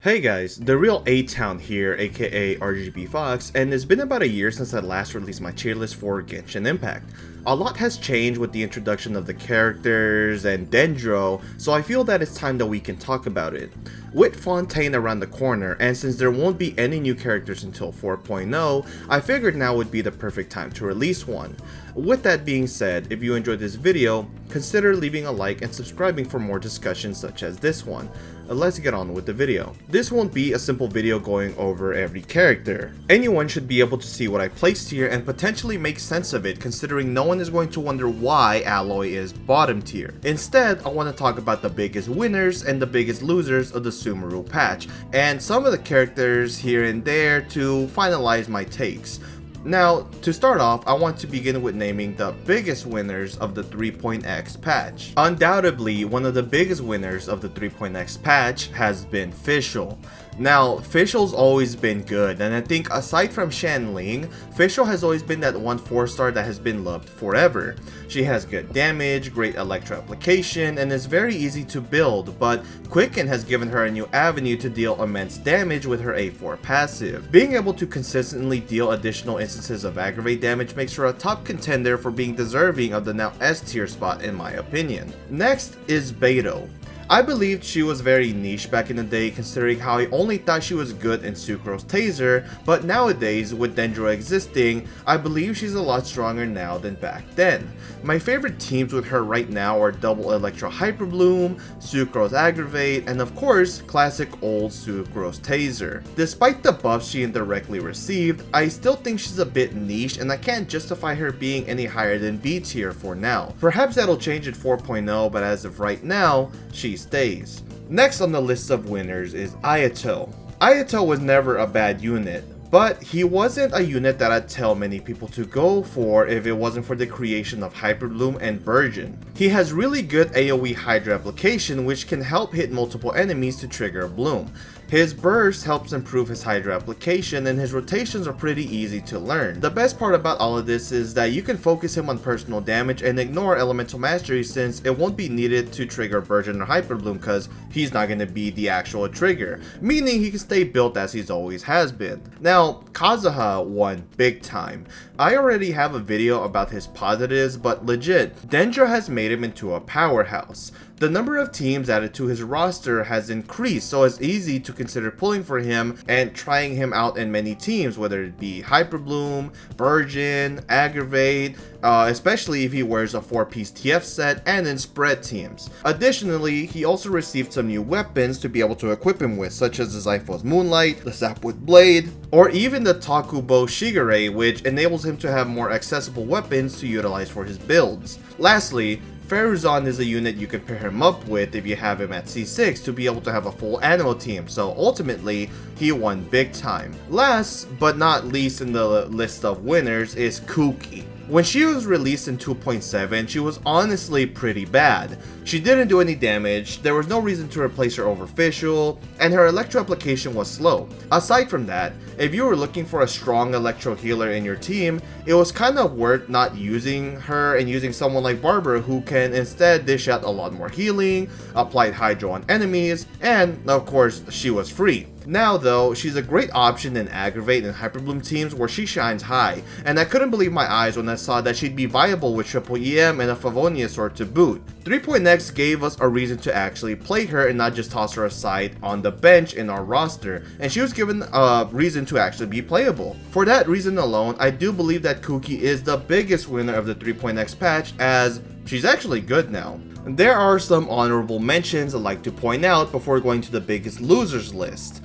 Hey guys, the real A-Town here, aka RGB Fox, and it's been about a year since I last released my tier list for Genshin Impact. A lot has changed with the introduction of the characters and Dendro, so I feel that it's time that we can talk about it. With Fontaine around the corner, and since there won't be any new characters until 4.0, I figured now would be the perfect time to release one. With that being said, if you enjoyed this video, consider leaving a like and subscribing for more discussions such as this one. Let's get on with the video. This won't be a simple video going over every character. Anyone should be able to see what I placed here and potentially make sense of it, considering no one is going to wonder why Alloy is bottom tier. Instead, I want to talk about the biggest winners and the biggest losers of the Sumeru patch, and some of the characters here and there to finalize my takes. Now, to start off, I want to begin with naming the biggest winners of the 3.x patch. Undoubtedly, one of the biggest winners of the 3.x patch has been Fischl. Now, Fischl's always been good, and I think aside from Shanling, Fischl has always been that one 4-star that has been loved forever. She has good damage, great electro application, and is very easy to build, but Quicken has given her a new avenue to deal immense damage with her A4 passive. Being able to consistently deal additional instances of aggravate damage makes her a top contender for being deserving of the now S tier spot in my opinion. Next is Beidou. I believed she was very niche back in the day, considering how I only thought she was good in Sucrose Taser, but nowadays, with Dendro existing, I believe she's a lot stronger now than back then. My favorite teams with her right now are Double Electro Hyper Bloom, Sucrose Aggravate, and of course, classic old Sucrose Taser. Despite the buffs she indirectly received, I still think she's a bit niche and I can't justify her being any higher than B tier for now. Perhaps that'll change at 4.0, but as of right now, she stays. Next on the list of winners is Ayato. Ayato was never a bad unit, but he wasn't a unit that I'd tell many people to go for if it wasn't for the creation of Hyper Bloom and Burgeon. He has really good AoE Hydra application which can help hit multiple enemies to trigger a bloom. His burst helps improve his Hydra application and his rotations are pretty easy to learn. The best part about all of this is that you can focus him on personal damage and ignore elemental mastery since it won't be needed to trigger Burgeon or Hyper Bloom because he's not going to be the actual trigger, meaning he can stay built as he's always has been. Now, Kazuha won big time. I already have a video about his positives, but legit, Dendro has made him into a powerhouse. The number of teams added to his roster has increased, so it's easy to consider pulling for him and trying him out in many teams, whether it be Hyper Bloom, Burgeon, Aggravate, especially if he wears a 4-piece TF set and in spread teams. Additionally, he also received some new weapons to be able to equip him with, such as the Zyphos Moonlight, the Sapwood Blade, or even the Takubo Shigure, which enables him to have more accessible weapons to utilize for his builds. Lastly, Feruzon is a unit you can pair him up with if you have him at C6 to be able to have a full Animo team, so ultimately, he won big time. Last but not least in the list of winners is Kuki. When she was released in 2.7, she was honestly pretty bad. She didn't do any damage, there was no reason to replace her over Fischl, and her electro application was slow. Aside from that, if you were looking for a strong electro healer in your team, it was kind of worth not using her and using someone like Barbara who can instead dish out a lot more healing, applied Hydro on enemies, and of course, she was free. Now though, she's a great option in Aggravate and Hyper Bloom teams where she shines high, and I couldn't believe my eyes when I saw that she'd be viable with Triple EM and a Favonia sword to boot. 3.x gave us a reason to actually play her and not just toss her aside on the bench in our roster, and she was given a reason to actually be playable. For that reason alone, I do believe that Kuki is the biggest winner of the 3.x patch, as she's actually good now. There are some honorable mentions I'd like to point out before going to the biggest losers list.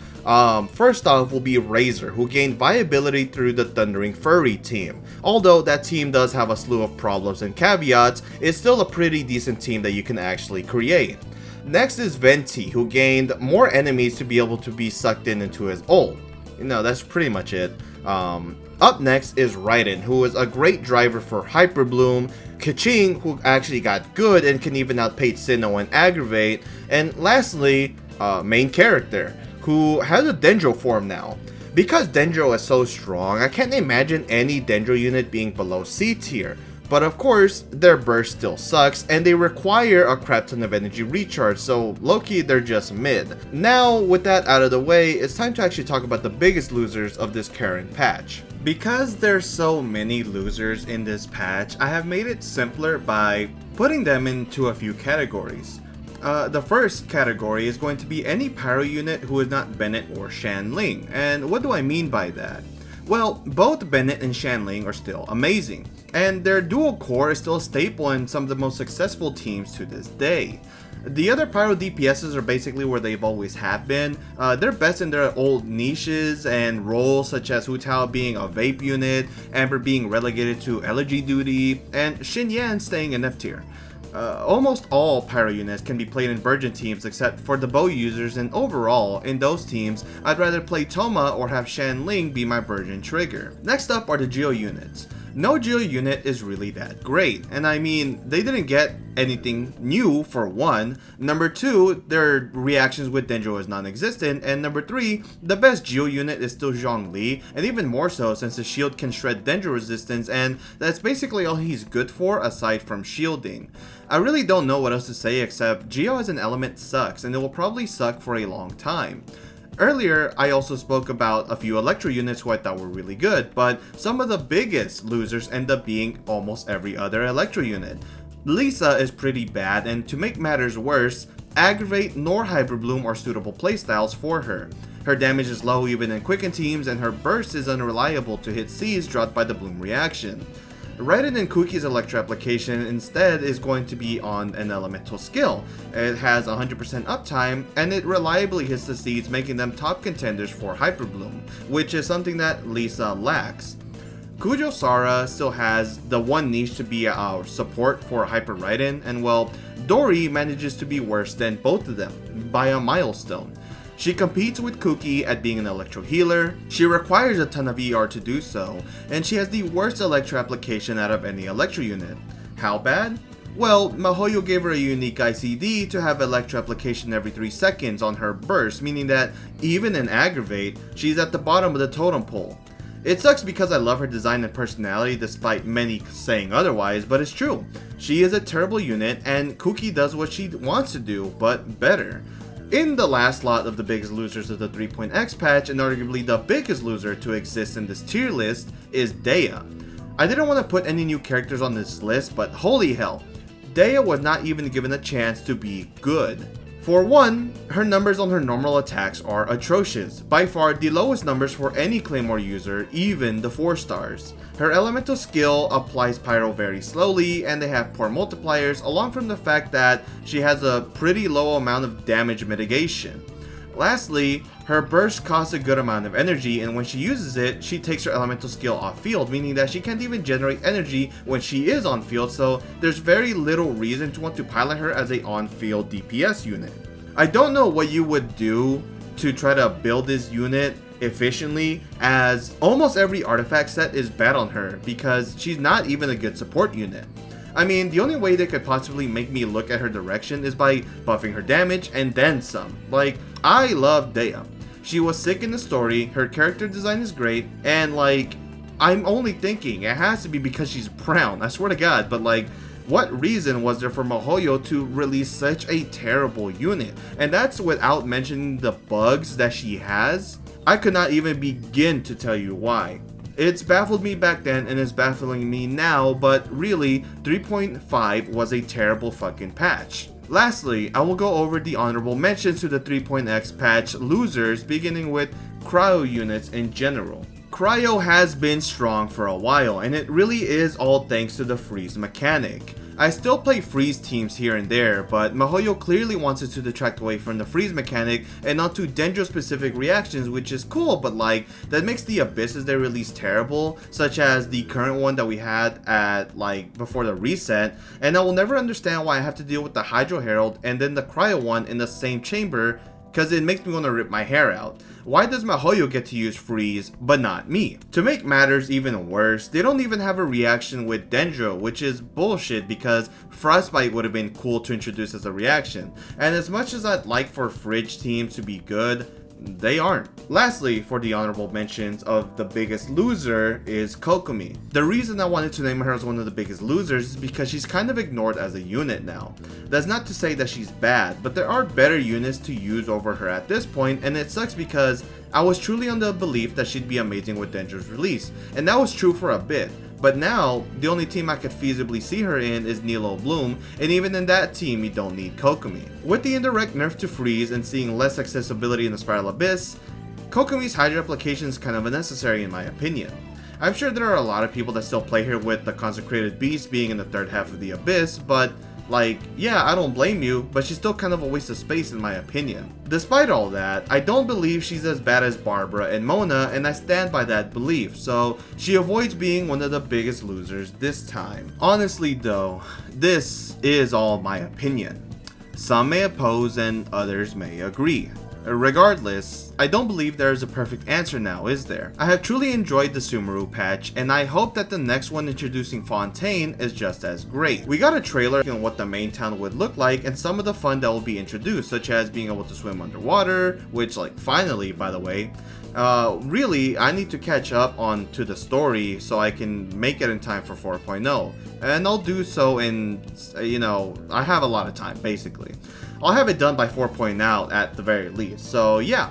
First off will be Razor, who gained viability through the Thundering Furry team. Although that team does have a slew of problems and caveats, it's still a pretty decent team that you can actually create. Next is Venti, who gained more enemies to be able to be sucked into his ult. You know, that's pretty much it. Up next is Raiden, who is a great driver for Hyper Bloom, Keqing, who actually got good and can even outpace Sinnoh and Aggravate, and lastly, main character, who has a Dendro form now. Because Dendro is so strong, I can't imagine any Dendro unit being below C tier. But of course, their burst still sucks, and they require a crap ton of energy recharge, so low-key they're just mid. Now, with that out of the way, it's time to actually talk about the biggest losers of this current patch. Because there's so many losers in this patch, I have made it simpler by putting them into a few categories. The first category is going to be any pyro unit who is not Bennett or Shanling, and what do I mean by that? Well, both Bennett and Shanling are still amazing, and their dual core is still a staple in some of the most successful teams to this day. The other pyro DPSs are basically where they've always have been. They're best in their old niches and roles, such as Hu Tao being a vape unit, Amber being relegated to elegy duty, and Xin Yan staying in F tier. Almost all pyro units can be played in virgin teams except for the bow users, and overall, in those teams, I'd rather play Toma or have Shanling be my virgin trigger. Next up are the Geo units. No Geo unit is really that great, and I mean, they didn't get anything new for one. Number two, their reactions with Dendro is non-existent, and number three, the best Geo unit is still Zhongli, and even more so since the shield can shred Dendro resistance, and that's basically all he's good for aside from shielding. I really don't know what else to say except Geo as an element sucks, and it will probably suck for a long time. Earlier, I also spoke about a few Electro units who I thought were really good, but some of the biggest losers end up being almost every other Electro unit. Lisa is pretty bad, and to make matters worse, Aggravate nor Hyper Bloom are suitable playstyles for her. Her damage is low even in Quicken teams, and her burst is unreliable to hit C's dropped by the Bloom reaction. Raiden and Kuki's Electro application instead is going to be on an elemental skill. It has 100% uptime, and it reliably hits the seeds, making them top contenders for Hyper Bloom, which is something that Lisa lacks. Kujo Sara still has the one niche to be our support for Hyper Raiden, and well, Dori manages to be worse than both of them, by a milestone. She competes with Kuki at being an electro healer, she requires a ton of ER to do so, and she has the worst electro application out of any electro unit. How bad? Well, Mahoyo gave her a unique ICD to have electro application every 3 seconds on her burst, meaning that even in Aggravate, she's at the bottom of the totem pole. It sucks because I love her design and personality despite many saying otherwise, but it's true. She is a terrible unit, and Kuki does what she wants to do, but better. In the last lot of the biggest losers of the 3.x patch, and arguably the biggest loser to exist in this tier list, is Dea. I didn't want to put any new characters on this list, but holy hell, Dea was not even given a chance to be good. For one, her numbers on her normal attacks are atrocious, by far the lowest numbers for any Claymore user, even the 4 stars. Her elemental skill applies pyro very slowly, and they have poor multipliers, along from the fact that she has a pretty low amount of damage mitigation. Lastly, her burst costs a good amount of energy, and when she uses it, she takes her elemental skill off field, meaning that she can't even generate energy when she is on field, so there's very little reason to want to pilot her as a on-field DPS unit. I don't know what you would do to try to build this unit efficiently, as almost every artifact set is bad on her because she's not even a good support unit. I mean, the only way they could possibly make me look at her direction is by buffing her damage and then some. Like, I love Dea. She was sick in the story, her character design is great, and like, I'm only thinking it has to be because she's brown, I swear to god, but like, what reason was there for Mahoyo to release such a terrible unit? And that's without mentioning the bugs that she has. I could not even begin to tell you why. It's baffled me back then and is baffling me now, but really, 3.5 was a terrible fucking patch. Lastly, I will go over the honorable mentions to the 3.x patch losers, beginning with cryo units in general. Cryo has been strong for a while, and it really is all thanks to the freeze mechanic. I still play freeze teams here and there, but Mahoyo clearly wants it to detract away from the freeze mechanic and onto Dendro specific reactions, which is cool, but like, that makes the abysses they release terrible, such as the current one that we had at like before the reset, and I will never understand why I have to deal with the Hydro Herald and then the Cryo one in the same chamber, because it makes me want to rip my hair out. Why does Mahoyo get to use freeze, but not me? To make matters even worse, they don't even have a reaction with Dendro, which is bullshit because Frostbite would have been cool to introduce as a reaction. And as much as I'd like for Fridge teams to be good, they aren't. Lastly, for the honorable mentions of the biggest loser is Kokomi. The reason I wanted to name her as one of the biggest losers is because she's kind of ignored as a unit now. That's not to say that she's bad, but there are better units to use over her at this point, and it sucks because I was truly under the belief that she'd be amazing with Dendra's release, and that was true for a bit. But now, the only team I could feasibly see her in is Nilo Bloom, and even in that team you don't need Kokomi. With the indirect nerf to Freeze and seeing less accessibility in the Spiral Abyss, Kokomi's Hydra application is kind of unnecessary in my opinion. I'm sure there are a lot of people that still play her with the Consecrated Beast being in the third half of the Abyss, but like, yeah, I don't blame you, but she's still kind of a waste of space in my opinion. Despite all that, I don't believe she's as bad as Barbara and Mona, and I stand by that belief, so she avoids being one of the biggest losers this time. Honestly though, this is all my opinion. Some may oppose and others may agree. Regardless, I don't believe there is a perfect answer now, is there? I have truly enjoyed the Sumeru patch, and I hope that the next one introducing Fontaine is just as great. We got a trailer on what the main town would look like and some of the fun that will be introduced, such as being able to swim underwater, which like finally, by the way. Really, I need to catch up on to the story so I can make it in time for 4.0. And I'll do so in, I have a lot of time, basically. I'll have it done by 4.0 at the very least. So yeah,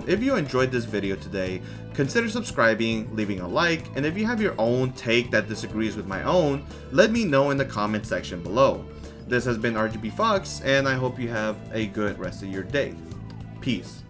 if you enjoyed this video today, consider subscribing, leaving a like, and if you have your own take that disagrees with my own, let me know in the comment section below. This has been RGB Fox, and I hope you have a good rest of your day. Peace.